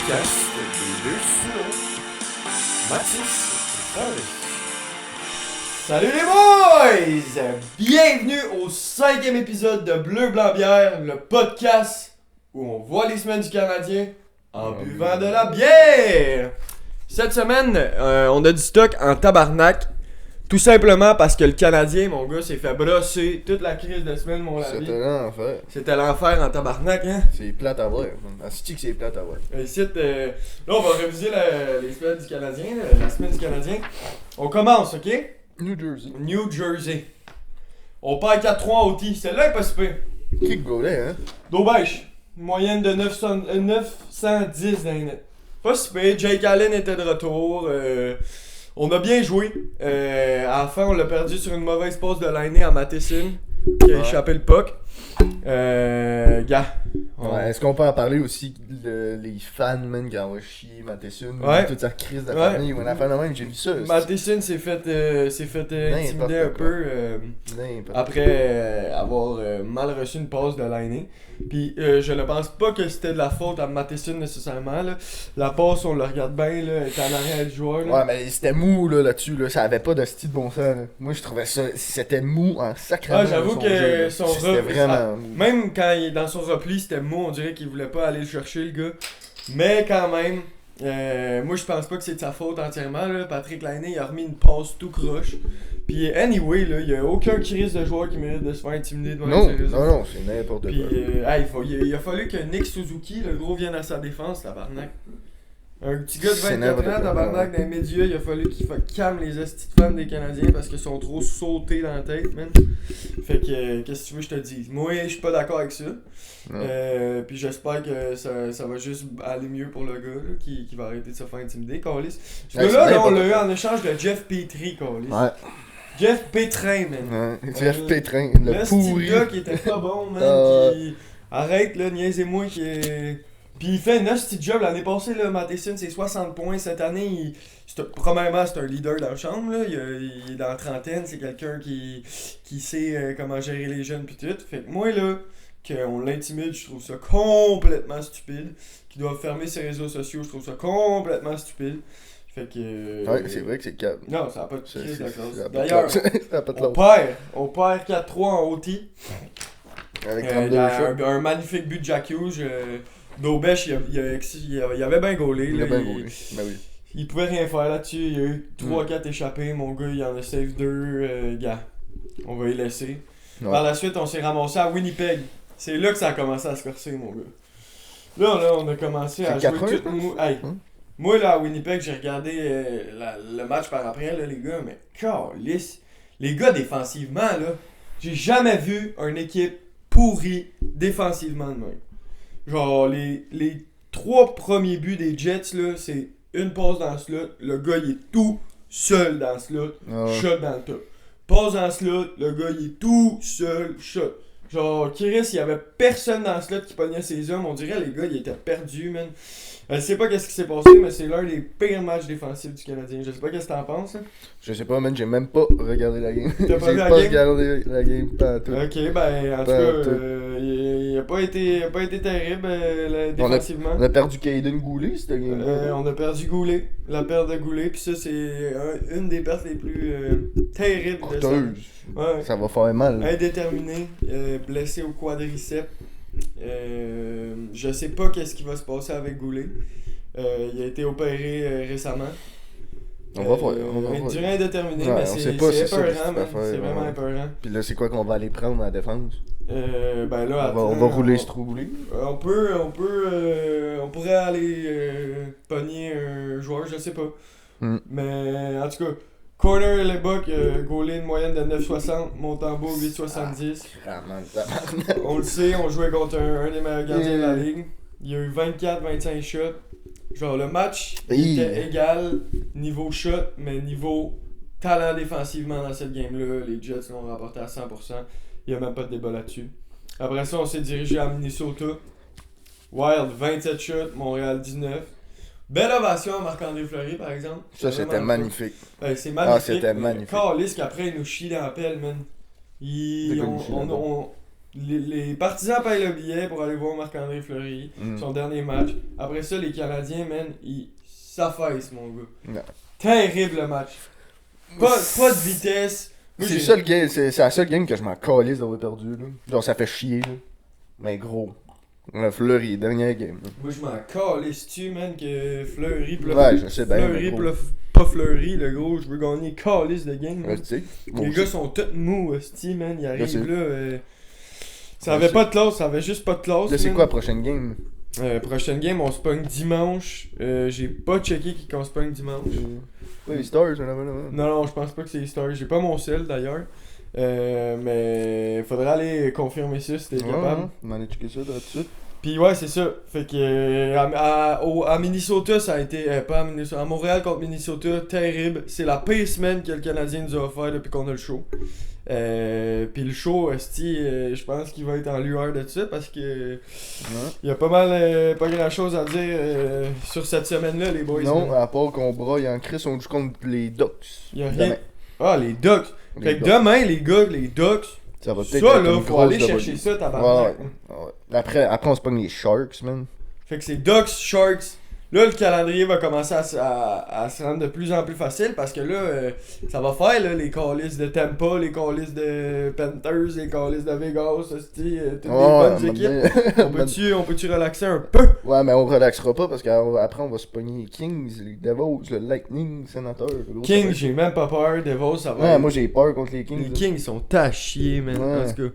podcast des deux sueurs, Mathis et Forrest. Salut les boys! Bienvenue au 5e épisode de Bleu Blanc Bière, le podcast où on voit les semaines du Canadien en buvant de la bière. Cette semaine, on a du stock en tabarnak. Tout simplement parce que le Canadien, mon gars, s'est fait brosser toute la crise de semaine, mon ami. C'était l'enfer. C'était l'enfer en tabarnak, hein? C'est plate à voir. Asti que c'est plate à voir. Ici, là, on va réviser les semaines du Canadien, la semaine du Canadien. On commence, ok? New Jersey. New Jersey. On perd 4-3 en OT. Celle-là est pas super. Kick goalet, hein? D'Aubèche. Moyenne de 910 dans les nets. Pas super. Jake Allen était de retour. On a bien joué. À la fin, on l'a perdu sur une mauvaise passe de l'année à Matheson, qui a échappé le puck. Gars. Ouais, est-ce qu'on peut en parler aussi les fans, man, qui envoient chier Matheson, Ouais. toute sa crise de famille, ou une affaire de même, j'ai vu ça. Matheson s'est fait intimider un quoi. peu N'importe après avoir mal reçu une passe de l'année. Puis je ne pense pas que c'était de la faute à Matheson nécessairement. Là. La passe, on le regarde bien, là, elle était en arrière du joueur. Là. Ouais, mais c'était mou là-dessus, là. Ça avait pas de style de bon sens. Là. Moi, je trouvais ça. C'était mou en sacrément. Ah, j'avoue son que jeu, là. son C'était vraiment mou. même quand il est dans son repli, c'était mou. On dirait qu'il voulait pas aller le chercher, le gars. Mais quand même, moi je pense pas que c'est de sa faute entièrement. Là. Patrick Laine, il a remis une passe tout croche. Puis anyway, là, il y a aucun crise de joueur qui mérite de se faire intimider devant Non, ses réseaux. non, c'est n'importe Puis quoi. il a fallu que Nick Suzuki, le gros, vienne à sa défense, tabarnak. Un petit gars de C'est 24 n'importe ans, quoi. tabarnak, dans les médias, il a fallu qu'il calme les estis de fans des Canadiens parce qu'ils sont trop sautés dans la tête, man. Fait que, qu'est-ce que tu veux que je te dise? Moi, je suis pas d'accord avec ça. Puis j'espère que ça va juste aller mieux pour le gars là, qui va arrêter de se faire intimider, Carlis. Ce Ouais, gars-là, on c'est l'a eu en échange de Jeff Petrie, Carlis. Ouais. Jeff Pétrin, man. Ouais. Jeff Pétrin, Le le petit pourri. gars qui était pas bon, man. Qui... Arrête, là, niaisez-moi. Puis il fait un hostie job. L'année passée, là, Matheson, c'est 60 points. Cette année, premièrement, c'est un leader dans la chambre. Là. Il est dans la trentaine. C'est quelqu'un qui sait comment gérer les jeunes pis tout. Fait que moi, là, qu'on l'intimide, je trouve ça complètement stupide. Qu'il doit fermer ses réseaux sociaux, je trouve ça complètement stupide. Fait que... Ouais, c'est vrai que c'est calme. Non, ça n'a pas de crise de classe. Ça a pas de D'ailleurs, classe. Ça a pas de on classe. perd 4-3 en OT. Avec 32 shots. Un magnifique but de Jack Hughes. D'Aubèche, il avait bien gaulé. Il là, a bien goulé. Ben oui. Il pouvait rien faire là-dessus. Il y a eu 3-4 échappés. Mon gars, il en a save 2. Gars, on va y laisser. Ouais. Par la suite, on s'est ramassé à Winnipeg. C'est là que ça a commencé à se corser, mon gars. Là, on a commencé à C'est jouer 4-1, tout mou. Hey, moi, là, à Winnipeg, j'ai regardé le match par après, là, les gars, mais calisse. Les gars, défensivement, là, j'ai jamais vu une équipe pourrie défensivement de même. Genre, les 3 premiers buts des Jets, là, c'est une passe dans le slot, le gars, il est tout seul dans le slot, shot dans le top. Passe dans le slot, le gars, il est tout seul, shot. Genre, Kiris, il y avait personne dans le slot qui pognait ses hommes. On dirait les gars, ils étaient perdus, man. Je sais pas qu'est-ce qui s'est passé, mais c'est l'un des pires matchs défensifs du Canadien. Je sais pas qu'est-ce que t'en penses. Hein? Je sais pas, man, j'ai même pas regardé la game. T'as pas vu J'ai la pas game? regardé la game, pas tout. Ok, ben, en tout cas, il a pas été terrible défensivement. On a perdu Caden Goulet, cette game-là. On a perdu Goulet, la perte de Goulet, pis ça, c'est une des pertes les plus terribles de ça. Coûteuse. Ouais. Ça va faire mal. Indéterminé, blessé au quadriceps. Je sais pas qu'est-ce qui va se passer avec Goulet. Il a été opéré récemment. On va voir. Je dirais indéterminé, Ouais, mais on c'est sait pas, c'est ça, épeurant, cette man. affaire, C'est vraiment ouais. épeurant. Puis là, c'est quoi qu'on va aller prendre à la défense? Ben là, On va rouler ce trou roulé. on pourrait aller pogner un joueur, je sais pas. Mais en tout cas, corner les Bucks, goalie une moyenne de 9,60, Montembeau 8,70. On le sait, on jouait contre un des meilleurs gardiens de la ligue. Il y a eu 24-25 shots. Genre le match était égal niveau shot, mais niveau talent défensivement dans cette game-là, les Jets l'ont remporté à 100%. Il n'y a même pas de débat là-dessus. Après ça, on s'est dirigé à Minnesota. Wild 27 shots, Montréal 19. Belle ovation à Marc-André Fleury, par exemple. Ça, c'était magnifique. C'est magnifique. C'était magnifique. Carlis qu'après, il nous chie dans la pelle, man. Les partisans payent le billet pour aller voir Marc-André Fleury, son dernier match. Après ça, les Canadiens, man, ils s'affaissent, mon gars. Non. Terrible le match. Pas de vitesse. Moi, c'est la seule game que je m'en calisse d'avoir perdu. Là. Genre, ça fait chier. Là. Mais gros. Fleury, dernière game. Là. Moi, je m'en calisse-tu, man, que Fleury Ouais, je sais bien. Fleury pas Fleury, le gros. Je veux gagner calisse de game. Ouais, tu sais. Les gars sont tous mous, hostie, man. Ils arrivent là. Ça Ouais, avait pas de classe, ça avait juste pas de classe. Là, c'est quoi la prochaine game? Prochaine game, on se pogne dimanche. J'ai pas checké qui qu'on se pogne dimanche. Oui, les Stars, Non, je pense pas que c'est les Stars. J'ai pas mon sel d'ailleurs. Mais faudrait aller confirmer ça si t'es capable. On va aller checker ça tout de suite. Pis ouais, c'est ça. Fait que à Minnesota, ça a été. Pas à Minnesota, à Montréal contre Minnesota, terrible. C'est la pire semaine que le Canadien nous a offert depuis qu'on a le show. Puis le show, je pense qu'il va être en lueur de ça parce que il y a pas mal, pas grand chose à dire sur cette semaine-là, les boys. Non, à part qu'on braille en crise, on joue contre les Ducks. Il y a rien. Ah, les Ducks. Fait que demain, les gars, les Ducks. Ça va peut-être ça, être là, une faut aller grosse chercher W. ça, tabarnak. Ouais. Après, on se pogne les Sharks, man. Fait que c'est Ducks, Sharks. Là, le calendrier va commencer à se rendre de plus en plus facile parce que là, ça va faire là, les calices de Tampa, les calices de Panthers, les calices de Vegas, toutes des bonnes équipes. On peut-tu relaxer un peu? Ouais, mais on relaxera pas parce qu'après on va se pogner les Kings, les Devils, le Lightning, Sénateur. Kings, j'ai même pas peur. Devils, ça va. Ouais, moi j'ai peur contre les Kings. Les Kings sont à chier, man. En tout cas.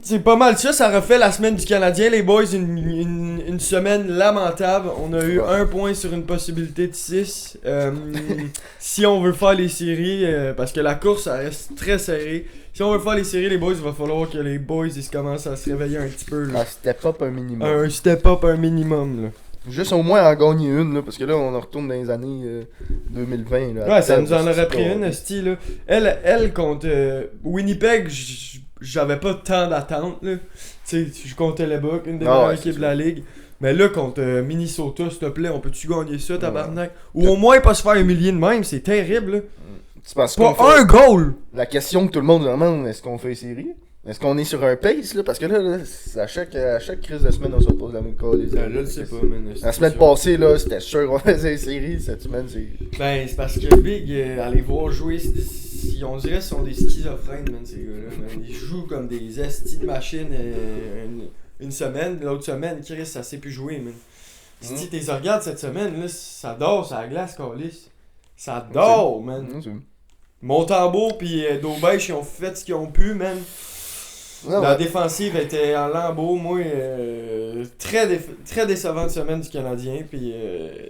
C'est pas mal ça refait la semaine du Canadien, les boys, une semaine lamentable. On a eu 1 point sur une possibilité de 6. Si on veut faire les séries, parce que la course ça reste très serrée. Si on veut faire les séries, les boys, il va falloir que les boys ils commencent à se réveiller un petit peu. Là. Un step up un minimum. Un step up un minimum. Là. Juste au moins en gagner une, là, parce que là on retourne dans les années 2020. Là, ouais, ça nous en aurait pris une, style. Elle contre Winnipeg, j'avais pas tant d'attente là. Tu sais, je comptais les Bucks, une des meilleures équipes de la ligue. Mais là, contre Minnesota, s'il te plaît, on peut-tu gagner ça, tabarnak? Ou au moins pas se faire humilier de même, c'est terrible là. C'est parce pas un goal! La question que tout le monde demande, est-ce qu'on fait les séries? Est-ce qu'on est sur un pace là? Parce que là à chaque crise de semaine, on se pose la même call. Là, je sais pas, man. La semaine passée, là, c'était sûr qu'on faisait les séries. Cette semaine, c'est. Ben, c'est parce que Big, aller voir jouer, on dirait qu'ils sont des schizophrènes, man, ces gars-là. Man. Ils jouent comme des estis de machine une semaine, l'autre semaine, Chris, ça sait plus jouer, man. Si tu les regardes cette semaine, là, ça dort sur la glace, Calis. Ça dort, man. Montembeau pis Daubèche, ils ont fait ce qu'ils ont pu, man. La défensive était en lambeau, moi, très décevante semaine du Canadien, puis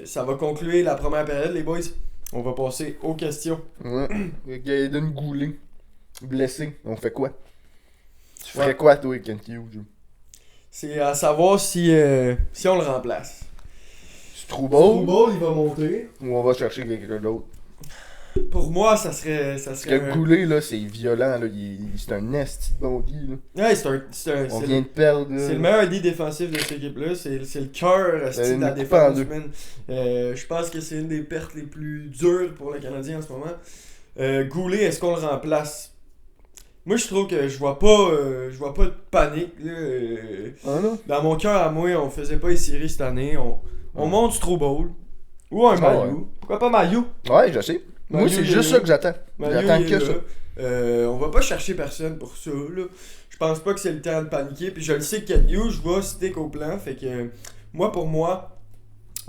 ça va conclure la première période, les boys. On va passer aux questions. Ouais, Gaëden Goulet, blessé, on fait quoi? Tu ferais quoi, toi, Kent Hughes? C'est à savoir si on le remplace. Troubaud, il va monter. Ou on va chercher quelqu'un d'autre? Pour moi, ça serait le Goulet, là, c'est violent, là. C'est un esti de bon guy, là. Ouais, on vient de perdre, là. C'est le meilleur dit défensif de cette équipe-là. C'est le cœur de la défense, man. Je pense que c'est une des pertes les plus dures pour le Canadien en ce moment. Goulet, est-ce qu'on le remplace? Moi, je trouve que je vois pas de panique, là. Dans mon cœur à moi, on faisait pas les séries cette année. On monte du Troubaud. Ou un Mailloux. Ouais. Pourquoi pas Mailloux? Ouais, je sais. Moi, c'est juste ça que j'attends. J'attends que ça. On va pas chercher personne pour ça, là. Je pense pas que c'est le temps de paniquer. Puis je le sais que Kent Hughes va stick au plan. Fait que, pour moi,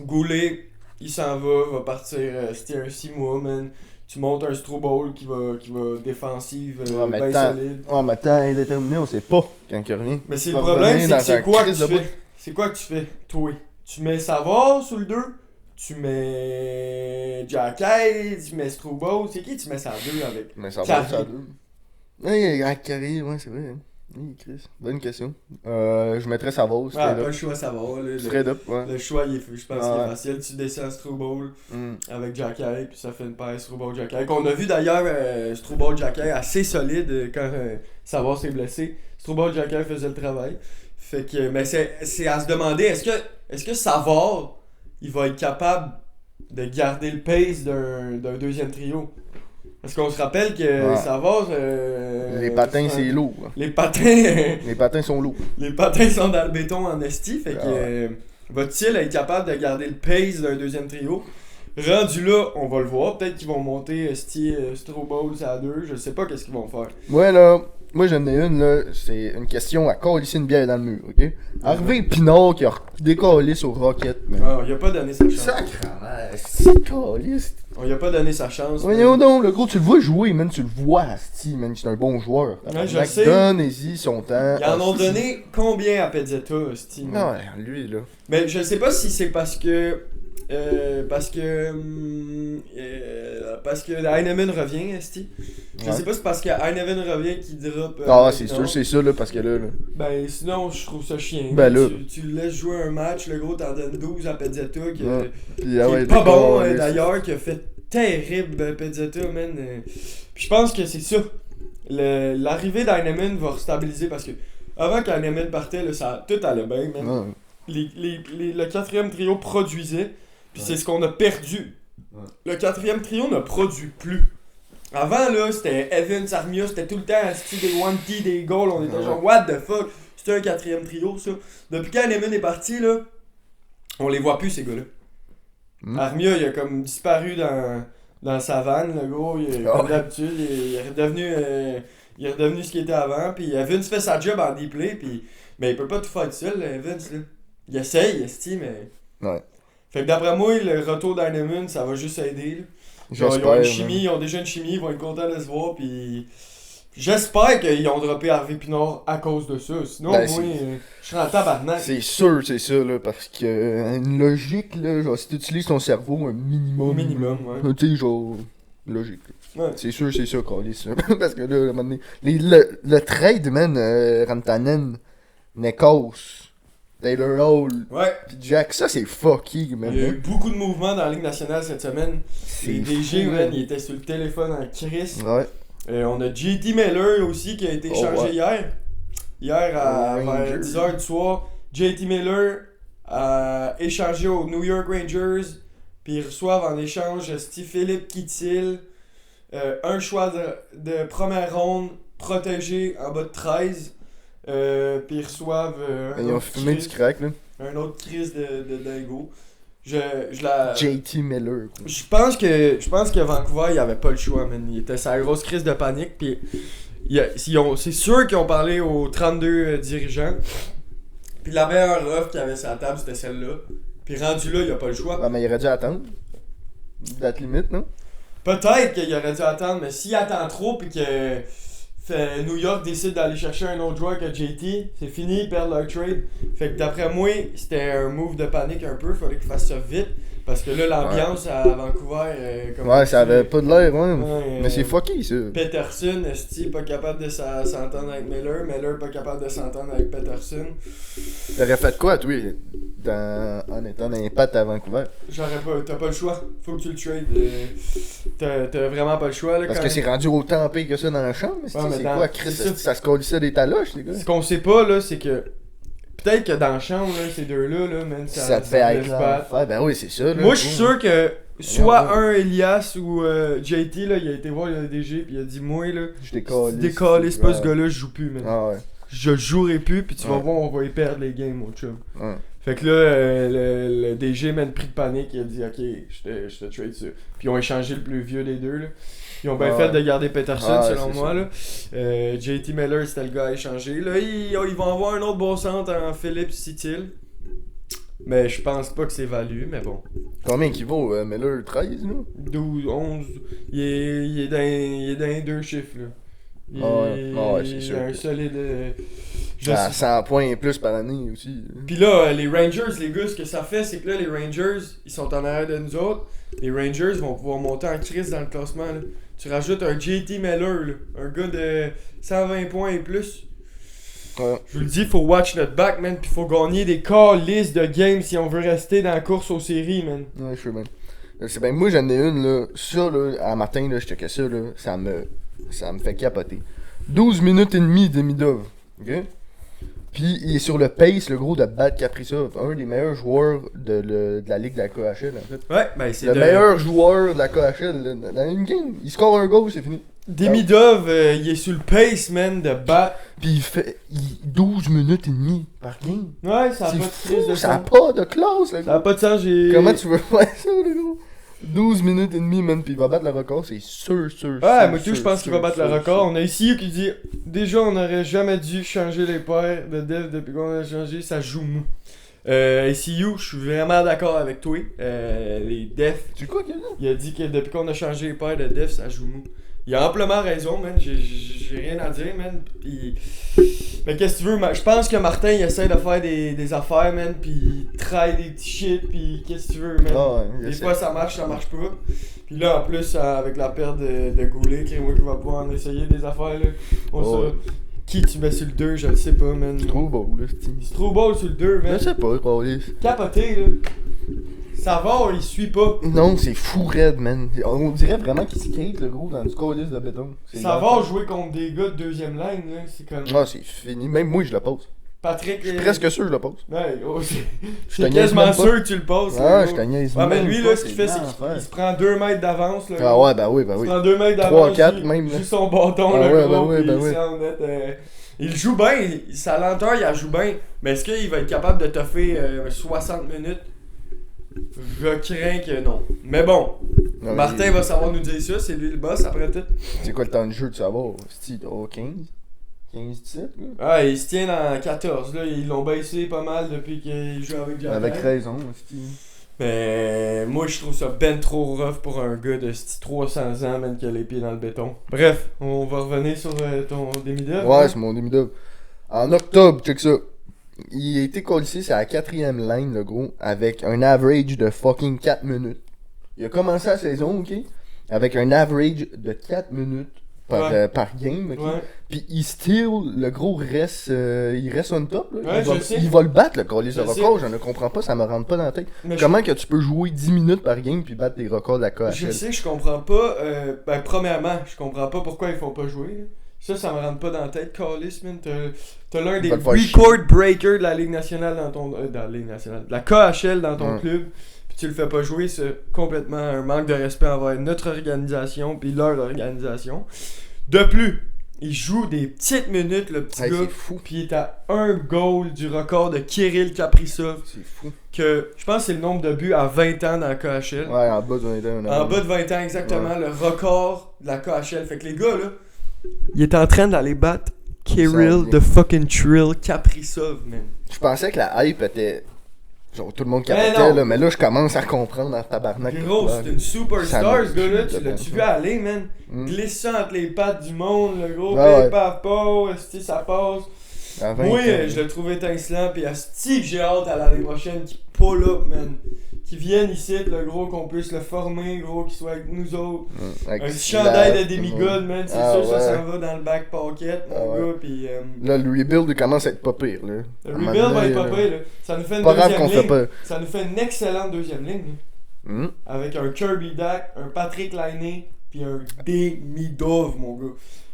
Goulet, il s'en va partir. C'était un 6 mois, man. Tu montes un Strobel qui va défensive, bien solide. Ouais, mais temps indéterminé, on sait pas quand il revient. Mais c'est le problème, c'est quoi que tu fais? C'est quoi que tu fais, toi? Tu mets Savard sur le 2? Tu mets Jacky, tu mets Strobel, c'est qui tu mets ça à 2 avec? Mais ça va ça à 2. Ouais, Carré, ouais, c'est vrai. Oui, Chris, bonne question. Je mettrais Savard. Pas le choix Savard. Le choix, je pense qu'il est facile. Tu descends Strobel avec Jacky, puis ça fait une paire Strobel-Jacky. Qu'on a vu d'ailleurs Strobel-Jacky assez solide quand Savard s'est blessé. Strobel-Jacky faisait le travail. Fait que, mais c'est à se demander, est-ce que Savard, il va être capable de garder le pace d'un deuxième trio? Parce qu'on se rappelle que Savard... les patins, c'est lourd. Les patins... les patins sont lourds. Les patins sont dans le béton en esti, fait que va-t-il être capable de garder le pace d'un deuxième trio? Rendu là, on va le voir. Peut-être qu'ils vont monter esti Stroh à 2. Je sais pas qu'est-ce qu'ils vont faire. Ouais, là... Moi, j'en ai une, là, c'est une question à colisser une bière dans le mur, ok? Harvey Pinard qui a décollé sur Rocket, man. Ah, il a pas donné sa chance. Sacrement, c'est caliste. On lui a pas donné sa chance. Voyons donc, le gros, tu le vois jouer, man, tu le vois, asti, man, c'est un bon joueur. Ouais, je sais. Donnez-y son temps. Ils en ont donné combien à Pezzetta, asti? Ouais, lui, là. Mais je sais pas si c'est parce que Heinemann revient, esti. Je sais pas si c'est parce que Heinemann revient qu'il drop. C'est sûr, c'est ça, là, parce que là. Ben, sinon, je trouve ça chiant. Ben là. Tu le laisses jouer un match, le gros, t'en donnes 12 à Pezzetta, qui est pas bon, d'ailleurs, qui a fait terrible, Pezzetta, man. Puis je pense que c'est ça. L'arrivée d'Heinemann va restabiliser parce que avant qu'Heinemann partait, là, tout allait bien, man. Le quatrième trio produisait. Puis c'est ce qu'on a perdu. Ouais. Le quatrième trio ne produit plus. Avant, là, c'était Evans, Armia, c'était tout le temps des one-t, des goals. On était genre, what the fuck? C'était un quatrième trio, ça. Depuis qu'Heinemann est parti, là, on les voit plus, ces gars-là. Armia, il a comme disparu dans la savane, le gros. Comme d'habitude, il est redevenu ce qu'il était avant. Puis Evans fait sa job en deep-play, mais il peut pas tout faire tout seul, Evans, là. Il essaye, mais... Ouais. Fait que d'après moi, le retour d'Heinemann, ça va juste aider. Là. Genre, ils ont une chimie, ils ont déjà une chimie, ils vont être contents de se voir, puis j'espère qu'ils ont droppé Harvey Pinard à cause de ça. Sinon, moi, je serais en tabarnak. C'est sûr, c'est ça, là, parce que une logique, là, genre, si tu utilises ton cerveau un minimum. Ouais. Tu sais, genre, logique. Ouais. C'est sûr, Carlis. Parce que là, à un moment donné, le trade, man, Rantanen, Nekos, Taylor Hall, pis Jack, ça c'est fucky, man. Il y a eu beaucoup de mouvements dans la Ligue nationale cette semaine. Les DG, man, ils étaient sur le téléphone en crise. Ouais. On a JT Miller aussi qui a été échangé hier. Hier vers 10h du soir. JT Miller a échangé aux New York Rangers. Puis ils reçoivent en échange Philippe Kittil, un choix de première ronde protégé en bas de 13. Puis ils reçoivent ils ont fumé du crack, là. Un autre crise de dingo. JT Miller. Je pense que Vancouver, il avait pas le choix, man. Il était sur la grosse crise de panique. Puis c'est sûr qu'ils ont parlé aux 32 dirigeants. Puis la meilleure offre qu'il y avait sur la table, c'était celle-là. Puis rendu là, il a pas le choix. Ah, mais il aurait dû attendre. Date limite, non? Peut-être qu'il aurait dû attendre, mais s'il attend trop, puis que New York décide d'aller chercher un autre joueur que JT, c'est fini, ils perdent leur trade. Fait que d'après moi, c'était un move de panique un peu, fallait qu'ils fassent ça vite. Parce que là, l'ambiance à Vancouver... ça avait pas de l'air, mais c'est fucky, ça. Peterson, pas capable de s'entendre avec Miller. Miller pas capable de s'entendre avec Peterson. T'aurais fait quoi, toi, en étant dans les pattes à Vancouver? T'as pas le choix. Faut que tu le trades. T'as vraiment pas le choix. Là, parce que c'est rendu autant pire que ça dans la chambre. C'est quoi, Chris? Ça se colissait des taloches, les gars? Ce qu'on sait pas, là, c'est que... Peut-être que dans la chambre, là, ces deux-là, là, man, ça devait être là. Ouais, ben oui, c'est ça. Là. Moi, je suis sûr que soit un Elias ou JT, là, il a été voir le DG puis il a dit, moi, là, je décalisse pas ce gars-là, je joue plus, man. Ah ouais. Je jouerai plus, puis tu vas voir, on va y perdre les games, mon chum. Ouais. Fait que là, le DG, man, pris de panique, il a dit, ok, je te trade ça. Puis ils ont échangé le plus vieux des deux, là. Ils ont bien fait de garder Peterson, selon moi. Là. JT Miller, c'était le gars à échanger. Là, ils vont avoir un autre bon centre en Philippe Sitil. Mais je pense pas que c'est valu, mais bon. Combien qu'il vaut, Miller? 13, là? 12, 11. Il est dans les deux chiffres, là. C'est sûr. Il a un solide... à 100 points et plus par année aussi. Puis là, les Rangers, les gars, ce que ça fait, c'est que là, les Rangers, ils sont en arrière de nous autres. Les Rangers vont pouvoir monter en crise dans le classement, là. Tu rajoutes un JT Miller, là, un gars de 120 points et plus. Ouais. Je vous le dis, faut watch notre back, man, pis faut gagner des calices de games si on veut rester dans la course aux séries, man. Ouais, je sais bien. C'est bien, moi j'en ai une, là, ça, là, à matin, là, je checkais ça, là, ça me fait capoter. 12 minutes et demie demi-d'œuvre, ok? Puis il est sur le pace, le gros, de battre Kaprizov. Un des meilleurs joueurs de la ligue de la KHL, en fait. Ouais, ben c'est le meilleur joueur de la KHL. Là, dans une game, il score un goal, c'est fini. Demidov, il est sur le pace, man, de battre. Puis il fait 12 minutes et demie par game. Ouais, ça a C'est pas de fou, crise de ça a sens. pas de classe, là. Ça a pas de sens, j'ai... Comment tu veux faire ça, le gros? 12 minutes et demie, man, puis il va battre le record, c'est sûr. Ouais, moi tout, je pense qu'il va battre le record. On a ici qui dit déjà, on n'aurait jamais dû changer les paires de dev depuis qu'on a changé, ça joue mou. ICU, je suis vraiment d'accord avec toi. Les defs, Tu quoi qu'il a dit? il a dit que depuis qu'on a changé les paires de defs, ça joue mou. Il a amplement raison, man. J'ai rien à dire, man. Pis... Mais qu'est-ce que tu veux, je pense que Martin, il essaie de faire des affaires, man. Pis il try des petits shit. Pis qu'est-ce que tu veux, man. Ah ouais, Des fois, ça marche pas. Puis là, en plus, avec la perte de Goulet, qui va pouvoir en essayer des affaires, là. On sait. Qui tu mets sur le 2, je le sais pas, man. C'est trop beau, là, C'est trop beau sur le 2, man. Je sais pas, Carlis. Capoté, là. Savard, il suit pas. Non, c'est fou raide, man. On dirait vraiment qu'il skate, le gros, dans du Carlis de béton. Savard jouer contre des gars de deuxième ligne, là. C'est comme. Ah, c'est fini. Même moi, je le pose. Patrick. Je suis presque sûr que je le pose. Ouais, oh, Je c'est te niaise quasiment même pas. sûr que tu le passes. Ah, je te niaise Ouais, mais même lui, pas, là, ce qu'il fait, c'est c'est l'enfer. qu'il se prend 2 mètres d'avance, là. Ah ouais, bah oui, bah Il oui. se prend 2 mètres d'avance. 3-4 même, là. Juste son bâton, Ah là, ouais, gros, bah oui, puis bah il oui. s'est en net, il joue bien, sa lenteur, il la joue bien. Mais est-ce qu'il va être capable de toffer 60 minutes? Je crains que non. Mais bon, Non, Martin va savoir nous dire ça, c'est lui le boss après tout. C'est quoi le temps de jeu de savoir? C'est 15? 15-17, là? Ah, il se tient dans 14, là, ils l'ont baissé pas mal depuis qu'il joue avec Jack. Avec raison, c'est... Mais moi je trouve ça ben trop rough pour un gars de 300 ans même qui a les pieds dans le béton. Bref, on va revenir sur ton Demidov. Ouais, c'est mon Demidov. En octobre, check ça. Il a été qualifié, c'est à la 4ème ligne, le gros, avec un average de fucking 4 minutes. Il a commencé la saison, ok? Avec un average de 4 minutes par game, ok? Ouais. Puis il steal, le gros reste, il reste on top, là. Ouais, je sais. Il va le battre, le calice de Je record, je ne comprends pas, ça me rentre pas dans la tête. Mais Comment que tu peux jouer 10 minutes par game puis battre des records de la KHL? je sais, je comprends pas. Premièrement, je comprends pas pourquoi ils font pas jouer. Là. Ça me rentre pas dans la tête. Callis, man, t'as l'un des va le faire record breakers de la Ligue nationale dans ton. Dans la Ligue nationale. De la KHL dans ton club. Puis tu le fais pas jouer, c'est complètement un manque de respect envers notre organisation puis leur organisation. De plus, il joue des petites minutes, le petit Hey, gars. c'est fou. Puis il est à un goal du record de Kirill Kaprizov. C'est fou. Que je pense que c'est le nombre de buts à 20 ans dans la KHL. Ouais, en bas de 20 ans. En bas de 20 ans, exactement, le record de la KHL. Fait que les gars, là, il est en train d'aller battre Kirill de fucking Trill Kaprizov, man. Je pensais que la hype était. Genre, tout le monde Mais capotait, non. là, mais là, je commence à comprendre en tabarnak. Gros, c'est une superstar, ce gars-là. Tu l'as-tu vu aller, man? Mm. Glissant entre les pattes du monde, le gros. Ah ouais. Paf, esti, ça passe. À 20 Moi, ans. je le trouve étincelant, pis asti que j'ai hâte à l'année prochaine qu'il pull up, man. Qu'il vienne ici, le gros, qu'on puisse le former, gros, qu'il soit avec nous autres. Avec Un petit la- chandail de demigod, man, c'est Ah sûr ça ouais. s'en va dans le back pocket, mon Ah ouais. gars, pis Là, le rebuild commence à être pas pire, là. le À un rebuild moment va être donné, pas prêt, là. Ça nous fait une Pas grave deuxième qu'on fait ligne. pas. Ça nous fait une excellente deuxième ligne, là. Avec un Kirby Dak, un Patrick Laine, pis un Demidov, mon gars.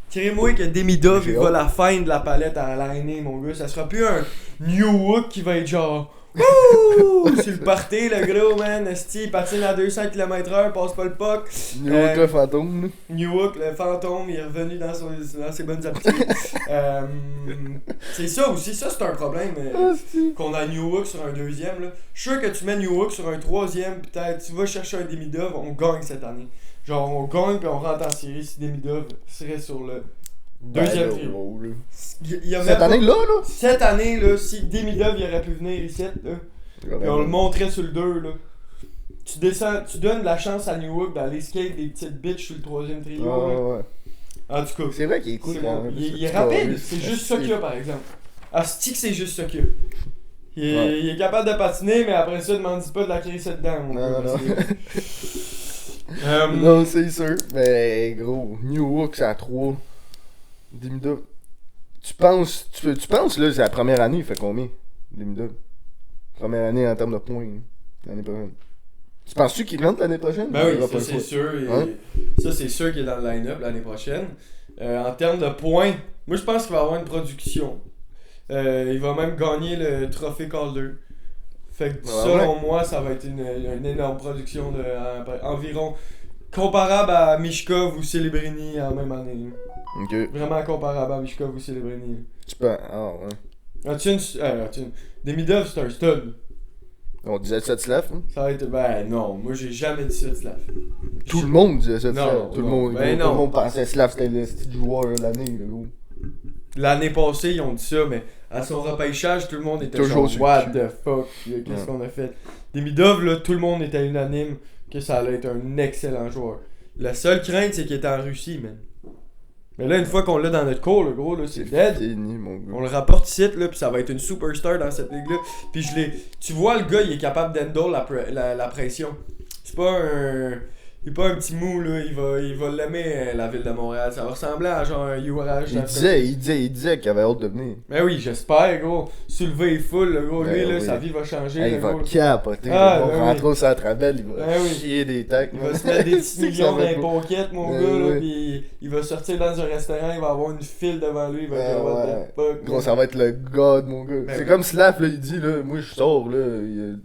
Tirez-moi que Demidov, J'ai il va hâte. la fin de la palette à Laine, mon gars. Ça sera plus un New Hook qui va être genre... Wouh! Sur le party, le gros, man. Esti, il patine à 200 km/h, passe pas le puck. New York, le fantôme, là. New Hook, le fantôme, il est revenu dans ses bonnes habitudes. C'est ça aussi, ça c'est un problème qu'on a New Hook sur un deuxième. Là. Je suis sûr que tu mets New Hook sur un troisième, peut-être tu vas chercher un Demidov, on gagne cette année. Genre on gagne puis on rentre en série si Demidov serait sur le deuxième trio. gros, là. Il y a Cette même pas- année-là, là. Cette année, là, si Demidov il aurait pu venir ici, là, puis on le montrait sur le 2, là. Tu descends, tu donnes la chance à New Hook d'aller skate des petites bitches sur le troisième trio. là. Ouais. En tout cas, C'est vrai qu'il est cool c'est quand bon. même. Il est rapide, c'est juste ça qu'il y a par exemple. Asti que c'est juste ça qu'il y a. Il est capable de patiner, mais après ça, demande pas de la crisser dedans, mon Non, gars, non, parce que- Non, c'est sûr. Mais gros, New Hook, c'est à 3. Demidov. Tu penses, là, c'est la première année, il fait combien? Demidov. Première année en termes de points, hein, l'année prochaine. Tu penses-tu qu'il rentre l'année prochaine? Ben Il oui, aura ça pas le c'est choix. sûr. Hein? Ça c'est sûr qu'il est dans le line-up l'année prochaine. En termes de points, moi je pense qu'il va avoir une production. Il va même gagner le trophée Calder. Fait que Ah, selon moi, ça va être une énorme production de environ comparable à Mishkov ou Celebrini en même année. Ok. Vraiment comparable à Mishkov ou Celebrini. Tu peux. Ah, ouais. Demidov, c'est un stud. On disait Slav, hein? Ça va être. Ben non, moi j'ai jamais dit ça de Slav. Tout le monde disait ça. Non, tout le non. monde, Ben tout le non. monde pensait Slav c'était le style joueur de l'année, gros. L'année passée, ils ont dit ça, mais à son repêchage, tout le monde était Toujours genre, sur what le cul. the fuck, qu'est-ce Ouais. qu'on a fait? Demidov, là, tout le monde était unanime que ça allait être un excellent joueur. La seule crainte, c'est qu'il était en Russie, man. Mais là, une fois qu'on l'a dans notre cours, le gros, là, c'est dead. Fini, mon gars. On le rapporte ici, là, pis ça va être une superstar dans cette ligue-là. Pis tu vois, le gars, il est capable d'handle la pression. C'est pas un... Il est pas un petit mou, là. Il va l'aimer, la ville de Montréal. Ça va ressembler à genre un Urage. Il disait qu'il avait hâte de venir. Ben oui, j'espère, gros. Soulever est full, le gros. Ben Lui, là, oui. sa vie va changer. Hey, le il va gros. capoter. Ah, Il va ben rentrer oui. au centre Bell, il va Ben oui. chier des tacs. Il va se mettre des petits C'est que millions ça dans va les être- pockets, mon Ben gars, là. oui. Pis il va sortir dans un restaurant, il va avoir une file devant lui. Il va Ben dire, what ouais. the fuck. Gros, ça va être le god, mon gars. Ben C'est oui. comme Slav, là, il dit, là, moi je sors, là,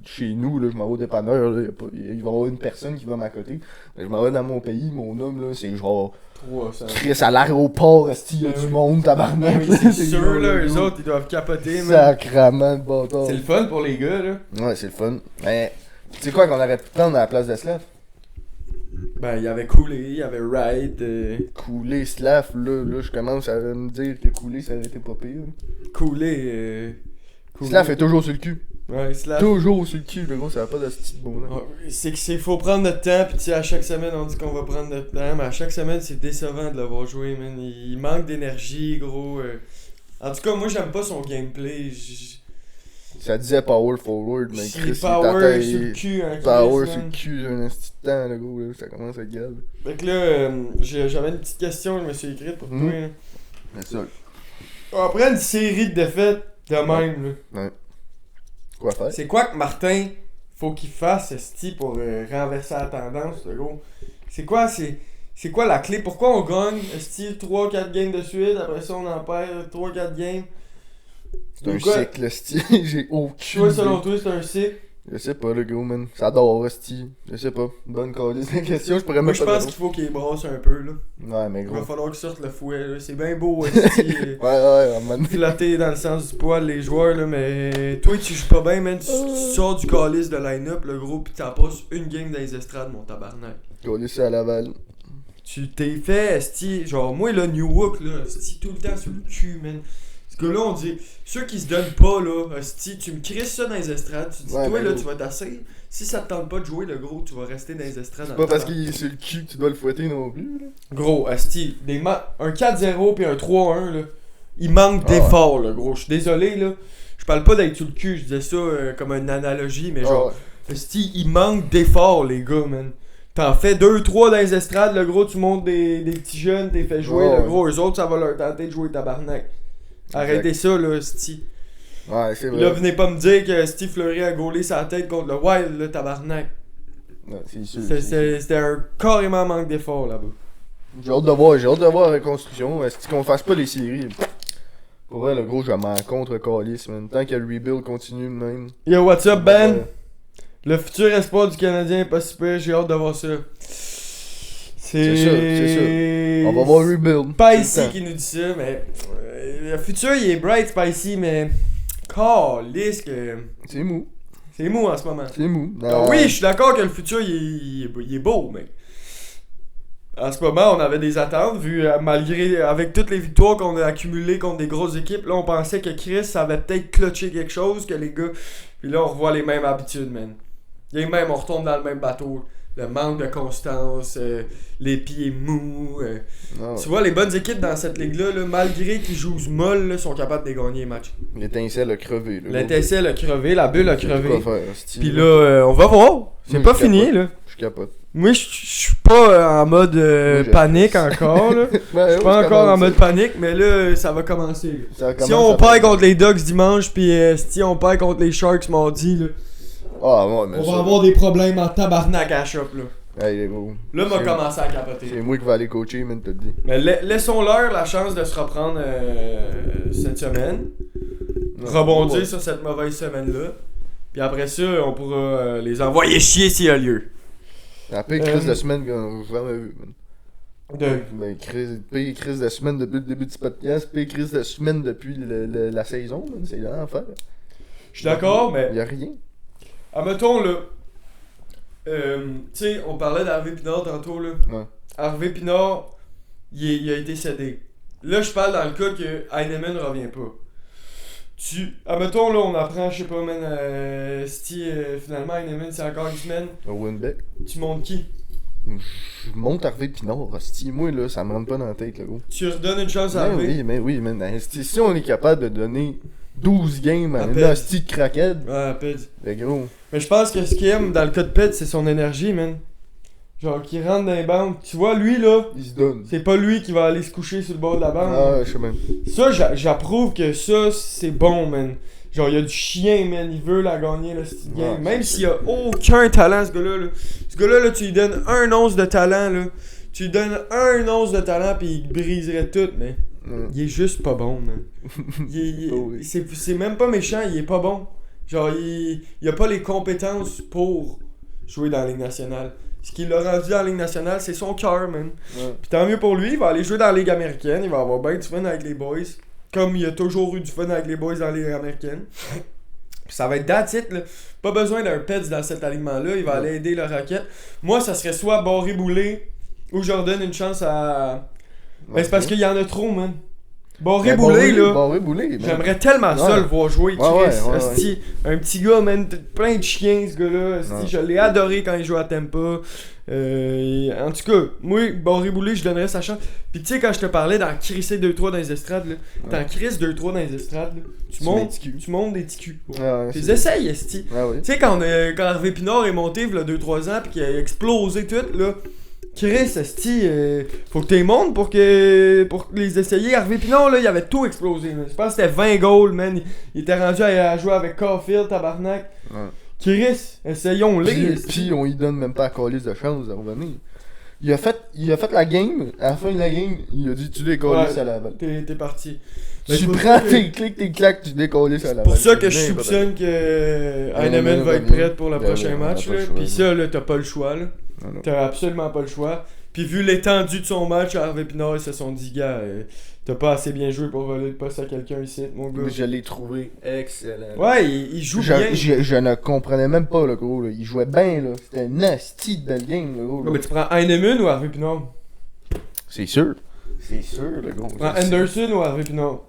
chez nous, là, je m'en vais au dépanneur, là, il va y avoir une personne qui va m'accoter. Je m'en vais dans mon pays, mon homme, là, c'est genre, 300. Chris à l'aéroport, est-il y a Ben du oui. monde, tabarnak. Ben oui, c'est C'est sûr, genre, là, eux gros. autres, ils doivent capoter, man. Sacrament de bâtard. C'est le fun pour les gars, là. Ouais, c'est le fun. Mais, tu sais quoi qu'on aurait pu prendre à la place de Slav? Ben, il y avait Cooley, il y avait Wright, Couler Slav, là, je commence à me dire que couler, ça aurait été pas pire. Cooley. Slav est toujours sur le cul. Ouais, Slav. Toujours sur le cul, le gros, ça va pas de ce petit bon là. Ouais, c'est que faut prendre notre temps, pis tu sais, à chaque semaine on dit qu'on va prendre notre temps, mais à chaque semaine c'est décevant de l'avoir joué, man. Il manque d'énergie, gros. En tout cas, moi j'aime pas son gameplay. Ça disait power forward, mais Il Chris, est power t'attends, sur le cul, hein, power Chris, sur le man. cul un petit temps, le gros, là, ça commence à gueule. Fait que là, j'avais une petite question, je me suis écrite pour Mhm. toi. Hein. C'est ça. Après une série de défaites de même, là. Quoi faire? C'est quoi que Martin faut qu'il fasse esti pour renverser la tendance, le gros? C'est quoi la clé? Pourquoi on gagne esti 3-4 games de suite, après ça on en perd 3-4 games? C'est un Quoi? cycle, sti. J'ai aucune Toi, selon idée. toi, c'est un cycle? Je sais pas, le gros, man. Ça dort, sti. Je sais pas. Bonne calice de question, je pourrais Moi, même je pas pense te qu'il faut qu'il brasse un peu, là. Ouais, mais Il gros. va falloir qu'il sorte le fouet, là. C'est bien beau, esti, Ouais, à un moment donné. flatter dans le sens du poil les joueurs, là, mais toi, tu joues pas bien, man. Tu sors du calice de line-up, le gros, pis t'en passes une game dans les estrades, mon tabarnak. Calice à Laval. Tu t'es fait, esti, genre moi là, Newhook là, esti, tout le temps sur le cul, man. Ce gars-là, on dit, ceux qui se donnent pas là, esti, tu me crisses ça dans les estrades, tu dis, Ouais, toi mais là, gros. tu vas t'asseoir. Si ça te tente pas de jouer, le gros, tu vas rester dans les estrades. C'est pas parce qu'il est sur le cul que tu dois le fouetter non plus, là. Gros, esti, un 4-0 puis un 3-1 là, il manque Ah d'effort, le gros. Je suis désolé là, je parle pas d'être sur le cul, je disais ça comme une analogie, mais genre, Ouais. esti, il manque d'effort, les gars, man. T'en fais 2-3 dans les estrades, le gros, tu montes des petits jeunes, t'es fait jouer, Ouais, le ouais. gros, eux autres, ça va leur tenter de jouer tabarnak. Arrêtez ça, là, sti. Ouais, c'est vrai. Là, venez pas me dire que Steve Fleury a gaulé sa tête contre le Wild, là, tabarnak. Ouais, c'est sûr. C'était un carrément manque d'effort, là-bas. J'ai hâte de voir la reconstruction. Est-ce qu'on fasse pas les séries? Pour vrai, le gros, je m'en contre Calis, man. Tant que le rebuild continue de même. Yo, what's up, Ben? Ouais. Le futur espoir du Canadien est pas super, j'ai hâte de voir ça. C'est sûr. On va voir rebuild. Pas Tout le ici temps. qui nous dit ça, mais le futur il est bright, c'est pas ici, mais calisse que C'est mou. c'est mou en ce moment. C'est mou. Ah oui, je suis d'accord que le futur il est beau, mais en ce moment on avait des attentes vu malgré avec toutes les victoires qu'on a accumulées contre des grosses équipes, là on pensait que Chris avait peut-être clutché quelque chose que les gars, puis là on revoit les mêmes habitudes, man. Les mêmes, on retombe dans le même bateau. Le manque de constance, les pieds mous. Non, Tu vois, les bonnes équipes dans cette ligue-là, là, malgré qu'ils jouent molle, là, sont capables de gagner les matchs. l'étincelle a crevé. Là, L'étincelle a crevé, la bulle a J'ai crevé. quoi faire, hostie, Puis là, on va voir. C'est Moi, pas je fini, capote. là. Je capote. Moi, je suis pas en mode Moi, je- panique encore, là. Je suis pas encore en mode panique, mais là, ça va commencer. Là. Si on perd contre les Ducks dimanche, puis si on perd contre les Sharks mardi, là, Ah, ouais, mais on ça... va avoir des problèmes en tabarnak à la shop, là. Hey, les gros. Là, m'a C'est- commencé à capoter. C'est moi qui vais aller coacher, man, te le dis. Mais laissons-leur la chance de se reprendre cette semaine. rebondir sur cette mauvaise semaine-là. Puis après ça, on pourra les envoyer chier s'il y a lieu. La pire crise de semaine qu'on a jamais vu, man. Pire crise de semaine depuis le début du podcast, pire crise de semaine depuis la saison, man. C'est l'enfer. Je suis d'accord, mais. Y'a rien. Admettons, là. Tu sais, on parlait d'Harvey Pinard tantôt, là. Ouais. Harvey Pinard, il a été cédé. Là, je parle dans le cas que Heinemann revient pas. Admettons, là, on apprend, je sais pas, man, finalement, Heinemann, c'est encore une semaine. Winbeck. Tu montes qui? Je monte Harvey Pinard, hostie. Moi, là, ça me rentre pas dans la tête, là, gros. Tu redonnes une chance à Harvey? Mais oui, man. Si on est capable de donner 12 games à un hostie de crackhead. Ouais, à Ped. Mais gros. Mais je pense que ce qu'il aime dans le cas de Ped, c'est son énergie, man. Genre, qu'il rentre dans les bandes. Tu vois, lui, là, il se donne. c'est pas lui qui va aller se coucher sur le bord de la bande. Ah, je sais même. Ça, j'approuve que ça, c'est bon, man. Genre, il y a du chien, man. Il veut la gagner, là, cette game. Même s'il y a aucun talent, ce gars-là. Là. Ce gars-là, là, tu lui donnes un once de talent, là. Tu lui donnes un once de talent, pis il briserait tout, mais il est juste pas bon, man. C'est même pas méchant, il est pas bon. Genre, il a pas les compétences pour jouer dans la Ligue nationale. Ce qui l'a rendu dans la Ligue nationale, c'est son cœur, man. Ouais. Pis tant mieux pour lui, il va aller jouer dans la Ligue américaine, il va avoir bien du fun avec les boys. Comme il a toujours eu du fun avec les boys dans la Ligue américaine. Pis ça va être that's it, là. Pas besoin d'un Peds dans cet alignement-là, il va aller aider le Rocket. Moi, ça serait soit Barré Boulay ou je leur donne une chance à. Mais c'est parce qu'il y en a trop, man. Barré Boulay, là. Barré Boulay, j'aimerais tellement ça le voir jouer, Chris. Ouais. Un petit gars, man, plein de chiens, ce gars-là. Je l'ai adoré quand il jouait à Tampa. En tout cas, moi, Barré Boulay, je donnerais sa chance. Puis tu sais, quand je te parlais d'en crisser 2-3 dans les estrades, là, t'en crisses 2-3 dans les estrades, là, tu montes des ticus. Tu les essayes, esti. Tu sais, quand Harvey Pinard est monté, il y a 2-3 ans, puis qu'il a explosé tout, là. Chris, esti, faut que t'es montes pour les essayer. Harvey Pinard, là, il avait tout explosé. Man. Je pense que c'était 20 goals, man. Il était rendu à jouer avec Caulfield, tabarnak. Ouais. Chris, essayons-les. Puis on lui donne même pas la calice de chance de revenir. Il a fait la game, à la fin de la game, il a dit tu décolles à la balle. T'es parti. Tu prends tes clics, tes claques, tu décolles à la balle. C'est pour ça que je soupçonne que Heinemann va être prêt pour le prochain match. Puis ça, là, t'as pas le choix, là. T'as absolument pas le choix. Puis vu l'étendue de son match, Harvey Pinard, ils se sont dit, gars, t'as pas assez bien joué pour voler le poste à quelqu'un ici, mon gars. Je l'ai trouvé excellent. Ouais, il joue bien. Je ne comprenais même pas, le gros. Là. Il jouait bien, là. C'était un nasty de belle game, le gros. Ouais, mais tu prends Heinemann ou Harvey Pinard? C'est sûr. C'est sûr, le gros. Tu prends Anderson ou Harvey Pinard?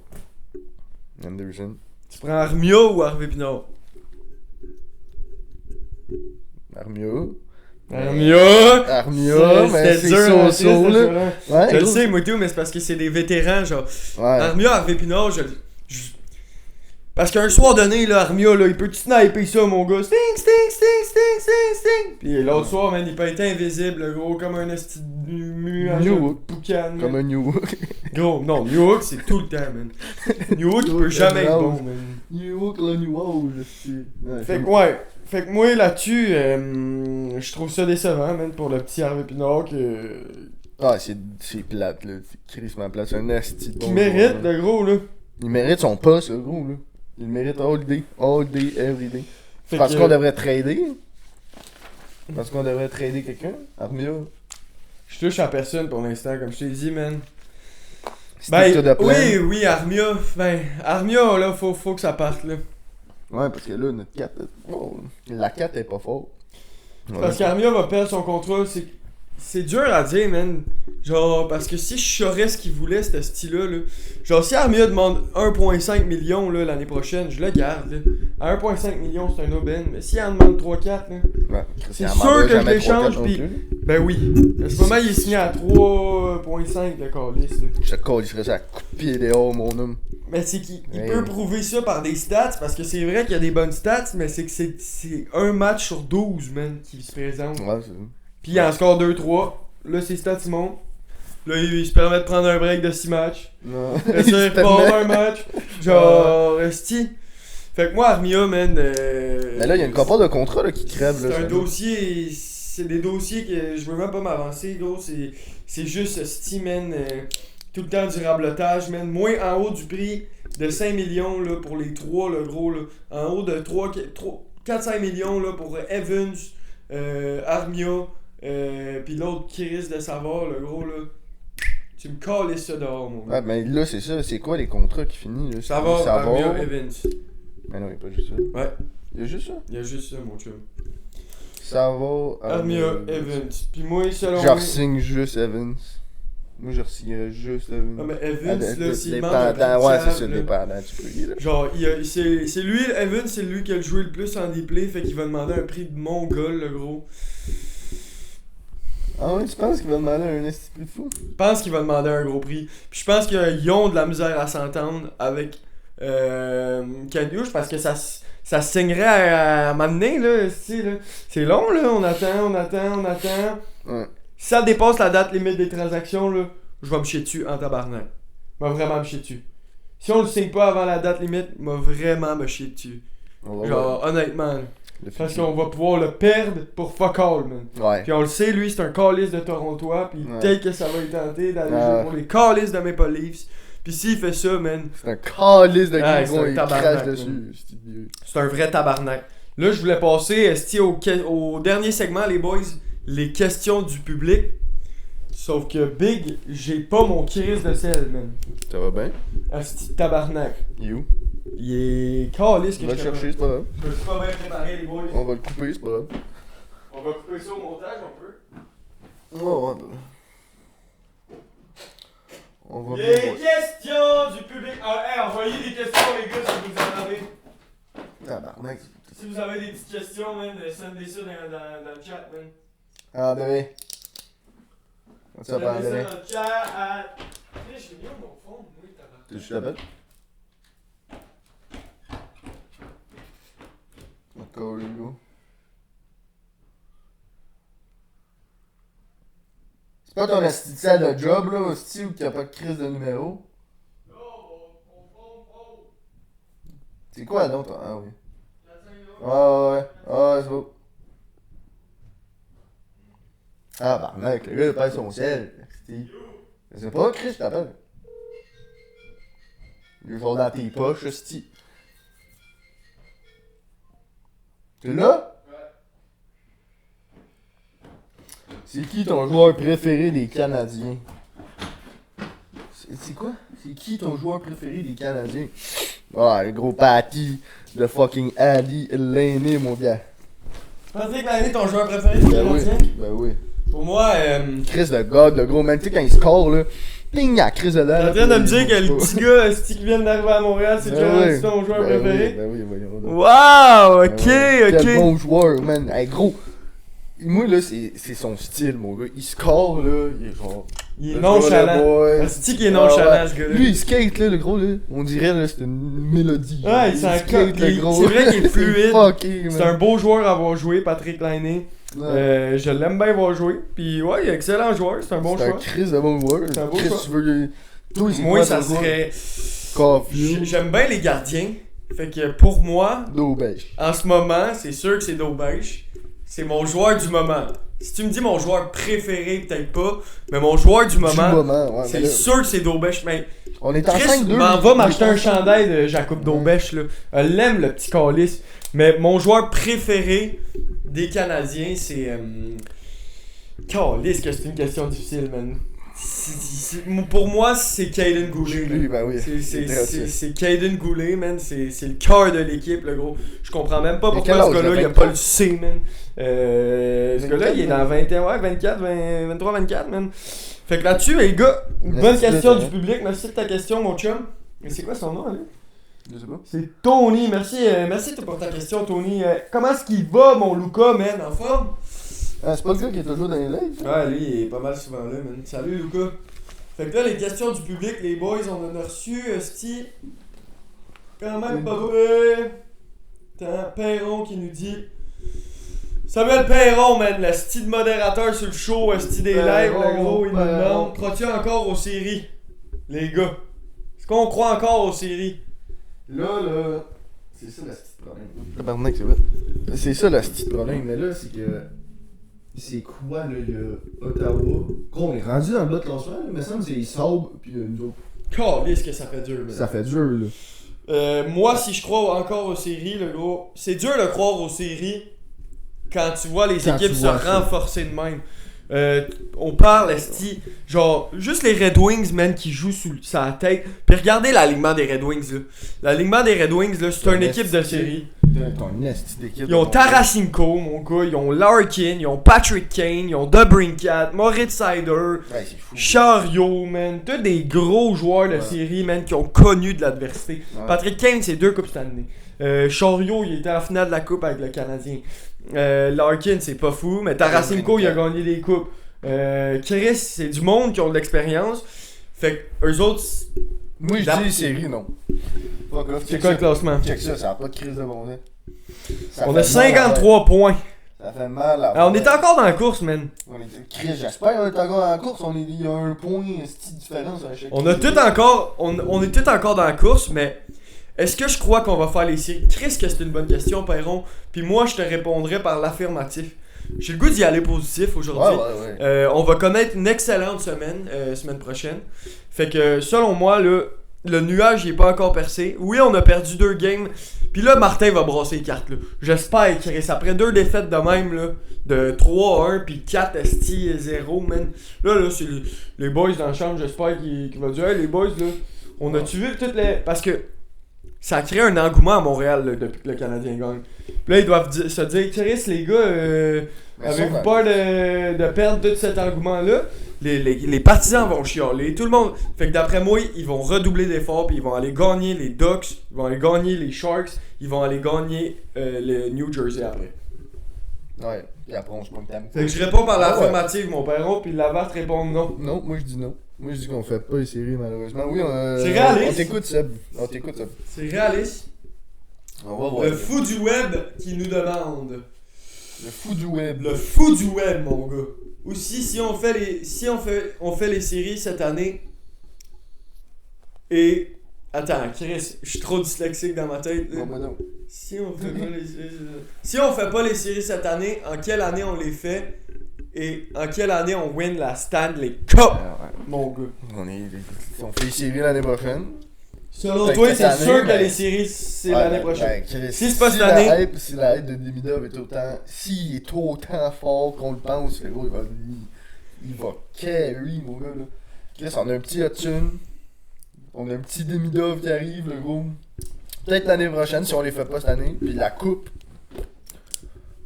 Anderson. Tu prends Armia ou Harvey Pinard? Armia, mais c'est dur, so là. Ouais, je le sais, moi tout, mais c'est parce que c'est des vétérans, genre. Ouais. Armia, Harvey Pinard, parce qu'un soir donné, là, Armia, là, il peut sniper ça, mon gars. Sting. Puis l'autre soir, man, il peut être invisible, gros, comme un esti de boucan. Comme un New Hook. Gros, non, New Hook, c'est tout le temps, man. New Hook, il peut jamais être bon, man. New Hook, le New Hook, Fait que moi, là-dessus, je trouve ça décevant, man, pour le petit Harvey Pinard que... Ah, c'est plate, là. C'est crissement plate. C'est un asti de bon. Qui mérite, le gros, là. Il mérite son poste, le gros, là. Il mérite all day, every day. Parce qu'on devrait trader. Parce qu'on devrait trader quelqu'un. Armia. Je touche à personne pour l'instant, comme je t'ai dit, man. Oui, Armia. Armia, là, faut que ça parte, là. Ouais, parce que là, notre 4, la 4 est pas forte. Parce qu'Armia va perdre son contrat, c'est dur à dire, man. Genre, parce que si je saurais ce qu'il voulait, ce style-là, là. Genre, si Armia demande 1,5 million là, l'année prochaine, je le garde, là. À 1,5 million, c'est un aubaine. Mais s'il en demande 3-4, là. Ouais, c'est sûr que je l'échange, pis. Ben oui. À ce moment, il est signé à 3,5 le calice, là. Je te calisserais ça à coup de pied dehors, mon homme. Mais c'est qu'il peut prouver ça par des stats, parce que c'est vrai qu'il y a des bonnes stats, mais c'est que c'est un match sur 12, man, qui se présente. Ouais, c'est ça. Pis il en score 2-3. Là, ses stats, ils montent. Là, il se permet de prendre un break de 6 matchs. Non. Là, ça, il repart un match. Genre, esti. Fait que moi, Armia, man. Mais là, il y a une couple de contrats là, qui crèvent. C'est un dossier. C'est des dossiers que je veux même pas m'avancer, gros. C'est juste esti, man. tout le temps du rablotage, man. Moins en haut du prix de 5 millions là, pour les 3, le gros. Là. En haut de 4-5 millions là, pour Evans, Armia, pis l'autre qui risque de savoir, le gros. Là. Tu me cales ça dehors, mon gars. Ah, mais là, c'est ça. C'est quoi les contrats qui finissent? Là? Ça va, Armia, Evans. Mais non, il n'y a pas juste ça. Ouais. Il y a juste ça? Il y a juste ça, mon chum. Ça va. Armia, Evans. Pis moi, selon moi. Je signe juste Evans. Moi, je signerais juste Evans. Ah, mais Evans, là, s'il demande ouais, c'est ça, dépendant du prix, là. Genre, c'est lui, Evans, c'est lui qui a joué le plus en déplay, fait qu'il va demander un prix de mongol, le gros. Ah ouais, tu penses qu'il va demander un esti prix de fou? Je pense qu'il va demander un gros prix. Puis je pense qu'ils ont de la misère à s'entendre avec Kadiouche parce que ça se signerait à m'amener, là, c'est long, là, on attend. Ouais. Si ça dépasse la date limite des transactions, là, je vais me chier dessus en tabarnak. Je vais vraiment me chier dessus. Si on le signe pas avant la date limite, je vais vraiment me chier dessus. Genre, honnêtement, là. Parce qu'on va pouvoir le perdre pour fuck all, man. Ouais. Puis on le sait, lui, c'est un calice de Torontois, puis peut-être que ça va lui tenter d'aller jouer pour les calices de Maple Leafs. Puis s'il fait ça, man... C'est un calice de gros, il crache man. dessus. C'est un vrai tabarnak. Là, je voulais passer au dernier segment, les boys, les questions du public. Sauf que Big, j'ai pas mon kiris de sel, man. Ça va bien? Asti tabarnak. Il est où? Il est calice que je vais le chercher, c'est pas grave. Je peux pas bien préparer, les boys. On va le couper, c'est pas grave. On va couper ça au montage, on peut. Oh, ouais. On va les questions du public. Envoyez des questions, les gars, si vous en avez. Tabarnak. Si vous avez des petites questions, man, sendez ça dans le chat, man. Ah, bébé. Sendez ça dans le chat. Je suis bien mon fond, oui, tabarnak. T'es juste la bête? Encore une go. C'est pas ton asti de salle de job là, hostie, où t'as pas de crise de numéro? Non, on c'est quoi donc? Ah oui. Ouais. Ah, c'est beau. Ah, bah mec, le gars il perd son sel. Je sais pas, Chris, je t'appelle. Il est genre dans tes poches, hostie. T'es là? Ouais. C'est qui ton joueur préféré des Canadiens? C'est quoi? C'est qui ton joueur préféré des Canadiens? Ah, le gros Patty de fucking Ali Lainé, mon gars. Patrick Lainé, ton joueur préféré des Canadiens? Ben oui. Pour moi, Chris de God, le gros man, tu sais, quand il score, là, ping, à Chris de l'air. t'es en train de me dire que le petit gars qui vient d'arriver à Montréal, c'est ton joueur préféré? Ben oui, voyons. Wow, ok. Quel bon joueur, man. Hey, gros. Moi, là, c'est son style, mon gars. Il score, là, il est genre... Il est nonchalant. C'est qui est nonchalant, ce gars-là. Lui, il skate, là, le gros, là. On dirait, là, c'est une mélodie. Ouais, il s'en skate, le gros. C'est vrai qu'il est fluide. C'est un beau joueur à avoir joué, Patrick Lainé. Ouais. Je l'aime bien voir jouer. Puis ouais, il est excellent joueur, c'est un bon choix. C'est un Chris de bon joueur. C'est un beau Chris, choix. Tu veux... Toi, moi, ça serait... Caulfield. J'aime bien les gardiens. Fait que pour moi, Daubèche. En ce moment, c'est sûr que c'est Daubèche. C'est mon joueur du moment. Si tu me dis mon joueur préféré, peut-être pas. Mais mon joueur du moment, ouais, c'est sûr que c'est Daubèche. Mais on est en Chris 5-2. va m'acheter un chandail de Jacob Daubèche. Là. Elle l'aime, le petit calice. Mais mon joueur préféré des Canadiens, c'est... Calice que c'est une question difficile, man. Pour moi, c'est Caden Goulet. Ben oui. C'est Caden Goulet, man. C'est le cœur de l'équipe, le gros. Je comprends même pas pourquoi ce gars-là, il a pas le C, man. Ce gars-là, il est dans 21, ouais, 24, 23, 24, man. Fait que là-dessus, les gars, une bonne question du public. Merci de ta question, mon chum. Mais c'est quoi son nom, lui? Je sais pas. C'est Tony. Merci pour ta question, Tony. Comment est-ce qu'il va, mon Luca, man? En forme? Ah, c'est pas le gars qui est toujours dans les lives? Ouais, lui, il est pas mal souvent là, man. Salut, Luca. Fait que là, les questions du public, les boys, on en a reçu, esti. Quand même pas vrai. T'as Perron qui nous dit... Samuel Perron, man, le style modérateur sur le show, esti des lives, le gros, il nous demande. Crois-tu encore aux séries? Les gars. Est-ce qu'on croit encore aux séries? Là, c'est ça le petit problème. Tabarnak, c'est vrai. C'est ça le petit problème, mais là, c'est que... C'est quoi, là, il y a Ottawa. Gros, on est rendu dans le bas de classement, là. Il me semble que c'est les Sabres, puis nous autres. Calisse que ça fait dur, man. Ça fait dur, là. Moi, si je crois encore aux séries, le gros, c'est dur de croire aux séries quand tu vois les équipes se renforcer de même. On parle, esti, genre, juste les Red Wings, man, qui jouent sous sa tête. Puis regardez l'alignement des Red Wings, là. L'alignement des Red Wings, là, c'est une équipe de série. Ils ont Tarasenko, mon gars, ils ont Larkin, ils ont Patrick Kane, ils ont DeBrincat, Moritz Seider, Chariot, man. Tous des gros joueurs de série, man, qui ont connu de l'adversité. Ouais. Patrick Kane, c'est 2 coupes cette année. Chariot, il était en finale de la coupe avec le Canadien. Larkin, c'est pas fou, mais Tarasenko, il a gagné des coupes. Chris, c'est du monde qui ont de l'expérience. Fait que eux autres. Moi, je dis série, non. C'est quoi le classement? Check ça a pas de crise de bon sens. On a 53 points. Ça fait mal là. Alors, on est encore dans la course, man. J'espère qu'on est encore dans la course. Il y a un point, c'est différence à chaque. On est tout encore dans la course, mais. Est-ce que je crois qu'on va faire les séries? Chris, que c'est une bonne question, Perron. Puis moi, je te répondrai par l'affirmatif. J'ai le goût d'y aller positif aujourd'hui. Ouais. On va connaître une excellente semaine prochaine. Fait que, selon moi, là, le nuage, il est pas encore percé. Oui, on a perdu 2 games. Puis là, Martin va brasser les cartes, là. J'espère, Chris. Après 2 défaites de même, là, de 3-1, puis 4 esti 0, man. Là, c'est les boys dans la chambre, j'espère qu'ils vont dire, hey, les boys, là, on a-tu vu toutes les. Parce que. Ça a créé un engouement à Montréal là, depuis que le Canadien gagne. Puis là, ils doivent se dire, Chris, les gars, avez-vous peur de perdre tout cet engouement-là? Les partisans vont chialer, tout le monde. Fait que d'après moi, ils vont redoubler d'efforts, puis ils vont aller gagner les Ducks, ils vont aller gagner les Sharks, ils vont aller gagner le New Jersey après. Ouais, et après on se prend le thème. Fait que je réponds par l'affirmative, mon Perron, puis Lavarte répond non. Non, moi je dis non. Moi je dis qu'on fait pas les séries malheureusement. Oui, c'est réaliste. On t'écoute Seb. C'est réaliste. On va voir. Le fou du web qui nous demande. Le fou du web. Le fou du web, mon gars. Aussi, si on fait les séries cette année. Et. Attends, Chris, je suis trop dyslexique dans ma tête. Non. Si on fait pas les séries cette année, en quelle année on les fait? Et en quelle année on win la Stanley Cup, mon gars? On fait les séries l'année prochaine. Selon toi, c'est sûr que les séries, c'est l'année prochaine. Si c'est pas cette année... Si la hype de Demidov est autant... S'il est autant fort qu'on le pense, le gros, il va carry, mon gars, là. Chris, on a un petit Hudson. On a un petit Demidov qui arrive, le gros. Peut-être l'année prochaine, si on les fait pas cette année. Puis la coupe...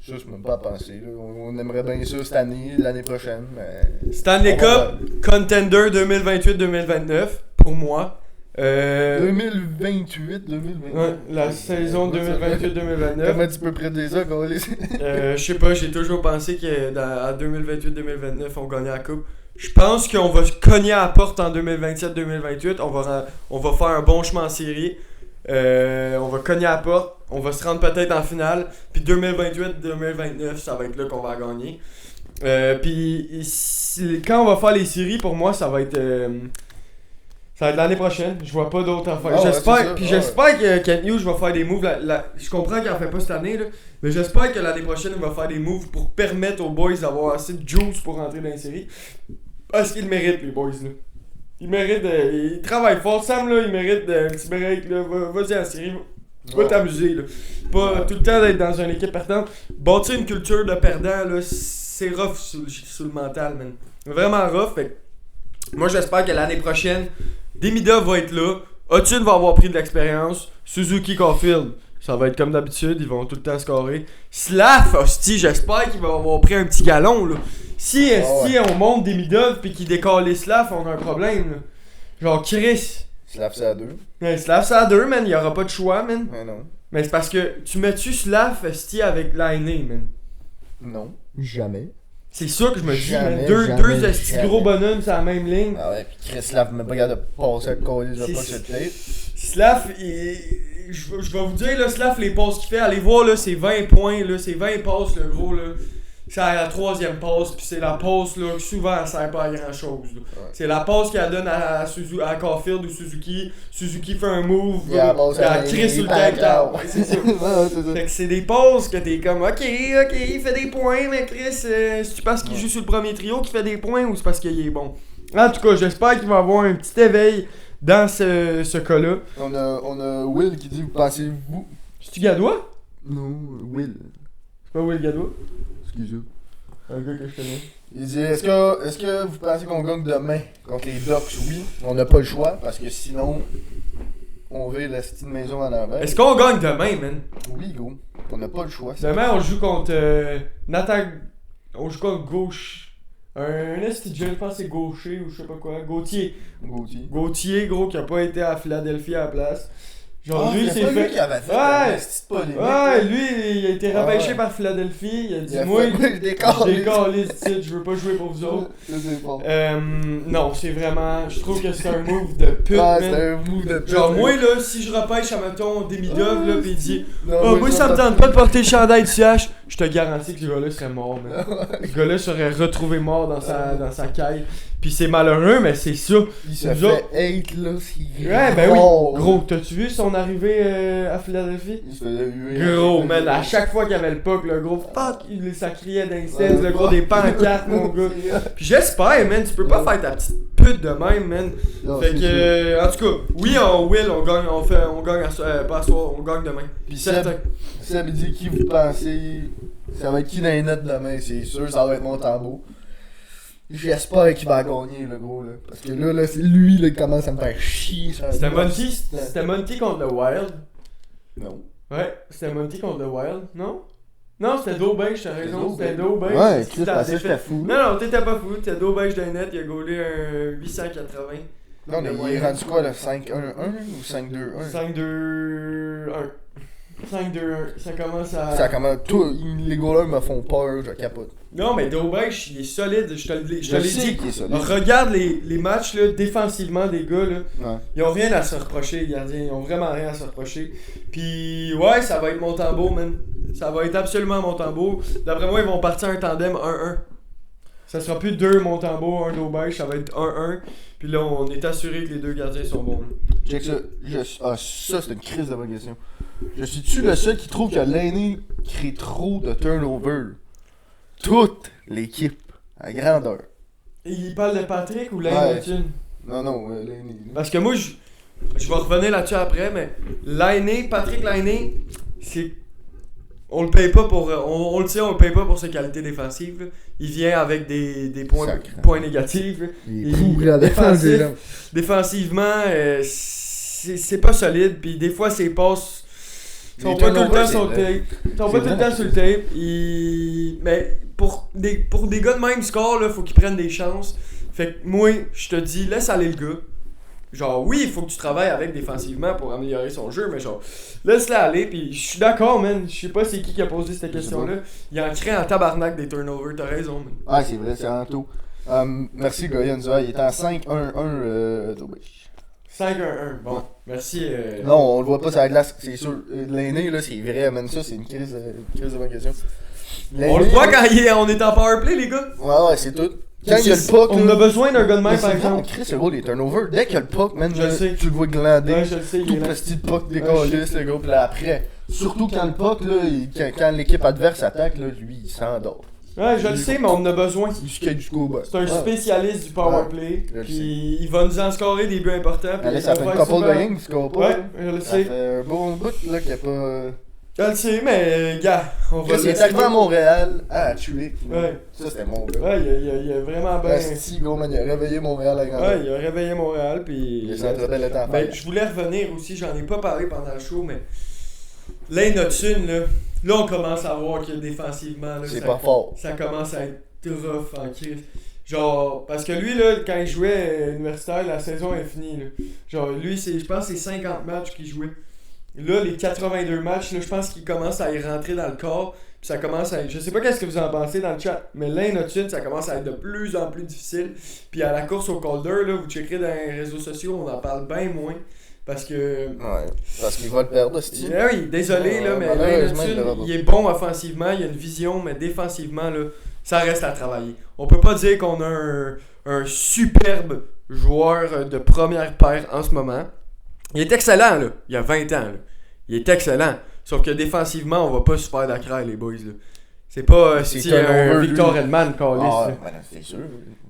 Ça, je peux même pas penser. Là. On aimerait bien ça cette année, l'année prochaine. Mais... Stanley Cup, Contender 2028-2029, pour moi. 2028-2029. Ouais, la saison 2028-2029. Comment tu peux prédire ça, Gaulis? Je sais pas, j'ai toujours pensé qu'à 2028-2029, on gagnait la coupe. Je pense qu'on va cogner à la porte en 2027-2028. On va faire un bon chemin en série. On va cogner à la porte. On va se rendre peut-être en finale. Puis 2028-2029, ça va être là qu'on va gagner. Puis quand on va faire les séries, pour moi, ça va être l'année prochaine. Je vois pas d'autres affaires. J'espère que Kent Hughes va faire des moves. Je comprends qu'il en fait pas cette année, là, mais j'espère que l'année prochaine, il va faire des moves pour permettre aux boys d'avoir assez de juice pour rentrer dans les séries. Parce qu'ils le méritent, les boys, là. Ils méritent ils travaillent fort. Sam, là, il mérite un petit break, là. Vas-y en série. Va t'amuser, là. Pas tout le temps d'être dans une équipe perdante. Bâtir une culture de perdant, là, c'est rough sous le mental, man. Vraiment rough. Fait moi, j'espère que l'année prochaine, Demidov va être là. Hudson va avoir pris de l'expérience. Suzuki, Caulfield, ça va être comme d'habitude. Ils vont tout le temps scorer. Slav, hostie, j'espère qu'il va avoir pris un petit galon, là. Si on monte Demidov pis qu'il décolle les Slav, on a un problème, là. Genre, Chris. Slav, c'est à 2. Ouais, Slav, c'est à 2, man. Il y aura pas de choix, man. Mais non. Mais c'est parce que tu mets-tu Slav, hostie, avec Lainé, man? Non, jamais. C'est sûr que je me dis, man. Deux hosties gros bonhommes sur la même ligne. Ah ouais, pis Chris Slav m'a pas regardé passer à coller, il a pas cette tête. Slav, je vais vous dire, là, Slav, les passes qu'il fait, allez voir, là, c'est 20 points, là, c'est 20 passes, le gros, là. c'est à la 3e passe, puis c'est la passe là, que souvent elle sert pas à grand chose. Ouais. C'est la passe qu'elle donne à Caulfield ou Suzuki. Suzuki fait un move, Il la passe à elle crie sur le Packers. tag. Ouais, c'est ça. Ouais, c'est ça. Fait que c'est des passes que t'es comme, ok, il fait des points, mais Chris, c'est-tu parce qu'il joue sur le premier trio qu'il fait des points ou c'est parce qu'il est bon? En tout cas, j'espère qu'il va avoir un petit éveil dans ce cas-là. On a Will qui dit, vous pensez-vous... C'est-tu Gadois? Non, Will. C'est pas Will Gadois? Excusez. Un gars que je connais. Il dit, est-ce que vous pensez qu'on gagne demain contre les Ducks? Oui. On n'a pas le choix, parce que sinon, on vire la petite maison à l'envers. Est-ce qu'on gagne demain, man? Oui, gros. On n'a pas le choix. Demain, on joue contre Nathan. On joue contre Gauche. Un esti de jeune, je pense que c'est Gaucher ou je sais pas quoi. Gauthier. Gauthier, gros, qui a pas été à Philadelphie à la place. Genre, lui, c'est pas fait. lui qui avait fait Ouais. la petite polémique. Ouais, lui, il a été repêché ouais. par Philadelphie. Il a dit, Il a moi, fait, je décolle. je décolle les titres, je veux pas jouer pour vous autres. C'est fort. Non, c'est vraiment. Je trouve que c'est un move de pute, Ouais, c'est man. un move de pute. Genre, moi, là, si je repêche, admettons, Demidov, là, pis il dit, Non, moi, ça me tente pas de porter le chandail du CH, je te garantis que ce gars-là serait mort, man. Ce gars-là serait retrouvé mort dans sa caille. Pis c'est malheureux, mais c'est ça. Il se Nous fait autres- hate, là. C'est Ouais, ben oui. gros. Gros, t'as-tu vu son arrivée à Philadelphie? Il se faisait huer. Gros, man, à chaque fois qu'il y avait le puck, le gros, fuck, ça criait d'inceste, le gros, des pancartes, mon gars. Pis j'espère, man, tu peux pas faire ta petite pute de même, man. Non, Fait c'est que, en tout cas, oui, on gagne, on gagne pas à soir, on gagne demain. Puis Certain. Seb dit qui vous pensez. Ça va être qui dans les notes demain, c'est sûr, ça va être Montembeault. J'espère qu'il va gagner, le gros, là. Parce que là, c'est lui, là, qui commence à me faire chier. C'était Monty contre le Wild. Non. Ouais, c'était Monty contre le Wild, non? Non, c'était Daubèche, t'as raison, c'était Daubèche. Ouais, C'est Chris, ta parce que défaite. j'étais fou. Non, non, t'étais pas fou, t'étais Daubèche d'un net, il a gaulé un 880. Non, mais il est rendu quoi, là? 5-1-1 ou 5-2-1? 5-2-1. 5-2-1, ça commence à... Ça commence. Tous les goalers me font peur, je capote. Non, mais Daubèche, il est solide, je te l'ai dit. qu'il est solide. Regarde les matchs là, défensivement des gars, là. Ouais. Ils ont rien à se reprocher, les gardiens. Ils ont vraiment rien à se reprocher. Puis, ouais, ça va être Montembeault, man. Ça va être absolument Montembeault. D'après moi, ils vont partir un tandem 1-1. Ça sera plus 2 Montembeault, 1 Daubèche, ça va être 1-1. Puis là, on est assuré que les deux gardiens sont bons. Là. Check ça. Ça, c'est une crise de bonne question. Je suis-tu le seul qui trouve que l'aîné crée trop de turnover? Toute l'équipe, à grandeur. Et il parle de Patrick ou Lane Ouais. Mathieu? Non, l'aîné. Parce que moi, je vais revenir là-dessus après, mais Patrick Lainé, c'est... On le paye pas pour... On le sait, on le paye pas pour ses qualités défensives. Là. Il vient avec des points négatifs. Là. Il est pourri à défense, défensif, là. défensivement, c'est pas solide. Puis des fois, ses passes sont Les pas tout le temps turnovers, sur le c'est tape. Ils sont pas tout le temps sur le tape. Mais pour des gars de même score, là, faut qu'ils prennent des chances. Fait que moi, je te dis, laisse aller le gars. Genre, oui, il faut que tu travailles avec défensivement pour améliorer son jeu, mais genre, laisse-le aller. Puis je suis d'accord, man. Je sais pas c'est qui a posé cette question-là. Il en crée en tabarnak des turnovers, t'as raison, man. Ah, c'est vrai, c'est en tout. Merci, Goyen. Il est en 5-1-1 Daubèche. 5-1-1, bon. Merci. Non, on le voit pas sur la glace, c'est sûr. L'aîné, là, c'est vrai, man. Ça, c'est une crise de bonne question. On le voit quand on est en powerplay, les gars. Ouais, c'est tout. Quand il y a le puck, on là, a besoin d'un gars de même, mais par c'est vraiment exemple. Chris, le gros, les turnovers. Dès qu'il y a le puck, man, Je le sais. tu le vois glander. Ouais, je le sais, il Tout est là. petit puck des Ouais, câlisses, le gars. Puis là, après, surtout quand le puck, là, quand l'équipe adverse attaque, là, lui, il s'endort. Ouais, je le sais, mais on en a besoin. Il skate jusqu'au bas. C'est un spécialiste du powerplay. je le Puis il va nous en scorer des buts importants. puis Allez, il ça va fait une faire couple de souvent- games, tu score pas. Ouais, là. je le Ça sais. fait un bon bout, là, qu'il n'y a pas. Je le sais, mais gars, on va Chris, il est laisser- arrivé à Montréal, à tuer. Ouais. Ça, c'était mon gars. Ouais, il a vraiment bien. Si, gros, man, il a réveillé Montréal à grandeur. Ouais, il a réveillé Montréal. Puis. Il est centre belle étant Ben, je voulais revenir aussi, j'en ai pas parlé pendant le show, mais. Lane Hudson, là, on commence à voir que défensivement, là, C'est ça- pas fort. ça commence à être rough en crise. Genre, parce que lui, là, quand il jouait universitaire, la saison est finie. Là. Genre, lui, je pense que c'est 50 matchs qu'il jouait. Là, les 82 matchs, là, je pense qu'il commence à y rentrer dans le corps. Puis ça commence à être... Je sais pas qu'est-ce que vous en pensez dans le chat, mais Lane Hudson, ça commence à être de plus en plus difficile. Puis à la course au Calder, là, vous checkerez dans les réseaux sociaux, on en parle bien moins. Parce que. Ouais, parce qu'il va le perdre, style. Oui, désolé, là, mais malheureusement, Lane il l'aura Hutton, pas. il est bon offensivement, il a une vision, mais défensivement, là, ça reste à travailler. On peut pas dire qu'on a un superbe joueur de première paire en ce moment. Il est excellent, là. Il a 20 ans, là. Il est excellent. Sauf que défensivement, on va pas se faire d'acraire, les boys, là. C'est pas un Victor Edman, Callis. Ah, ben, c'est sûr.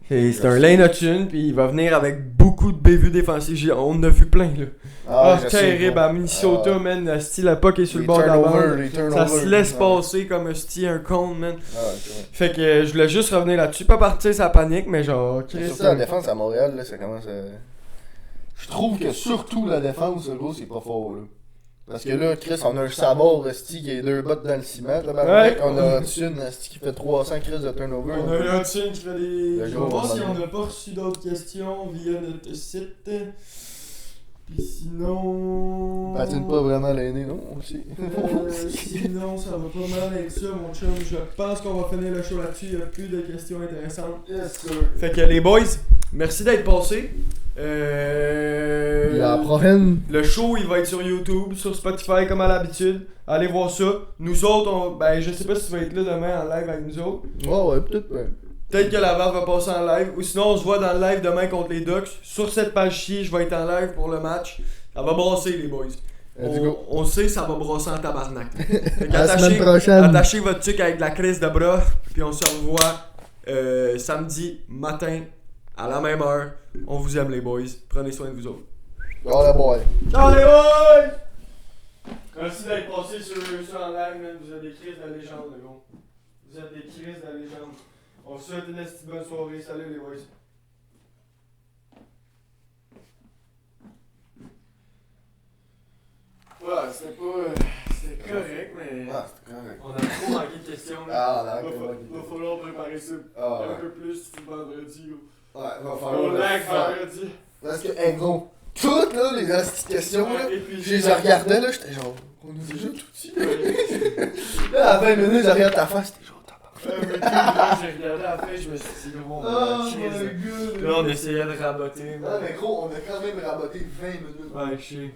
C'est un Lane Hutton, puis il va venir avec beaucoup de bévues défensives. On en a vu plein, là. Ah, terrible. À Minnesota, man, asti, la puck est sur le bord de la bande. Ça se laisse passer comme asti, un con, man. Fait que je voulais juste revenir là-dessus. Pas partir sa panique, mais genre. Surtout la défense à Montréal, là, ça commence à. Je trouve que surtout la défense, gros, c'est pas fort, là. Parce que là, Chris, on a un Savard esti qui est 2 bottes dans le ciment. Ouais. On a Hudson esti qui fait 300 Chris de turnover. On a un Hudson qui fait des. Je vais voir si on n'a n'a pas reçu d'autres questions via notre site. Puis sinon. Patine pas vraiment l'aîné, non? Aussi. Sinon, ça va pas mal avec ça, mon chum. Je pense qu'on va finir le show là-dessus. Il n'y a plus de questions intéressantes. Yes, sir. Fait que les boys, merci d'être passés. La prochaine. Le show, il va être sur YouTube, sur Spotify comme à l'habitude. Allez voir ça. Nous autres, ben je sais pas si tu vas être là demain en live avec nous autres. Ouais, peut-être pas. Peut-être que la barre va passer en live. Ou sinon, on se voit dans le live demain contre les Ducks. Sur cette page-ci, je vais être en live pour le match. Ça va brasser, les boys. On sait, ça va brasser en tabarnak. Fait la semaine prochaine. Attachez votre truc avec de la crise de bras. Puis on se revoit samedi matin à la même heure. On vous aime, les boys. Prenez soin de vous autres. Ciao, les boys. Ciao, les boys! Merci d'être passé sur en live, man. Vous êtes des crises de légende, les gars. Vous êtes des crises de légende. On vous souhaite une bonne soirée. Salut, les boys. Ouais, c'était pas. C'était correct, mais. Ah, c'est correct. On a trop manqué de questions. Là. Ah, Va falloir préparer ça un peu plus le vendredi. Ouais, va On lag vendredi. Parce que, hey, gros, toutes là, les petites questions, là, je les regardais, là, j'étais genre, on a déjà tout dit. Là, à 20 minutes, je regarde ta face, j'étais genre, tabarnak. J'ai regardé à la fin, je me suis dit, gros, my god. Là, on essayait de raboter. Ah, mais gros, on a quand même raboté 20 minutes. Ouais, je sais.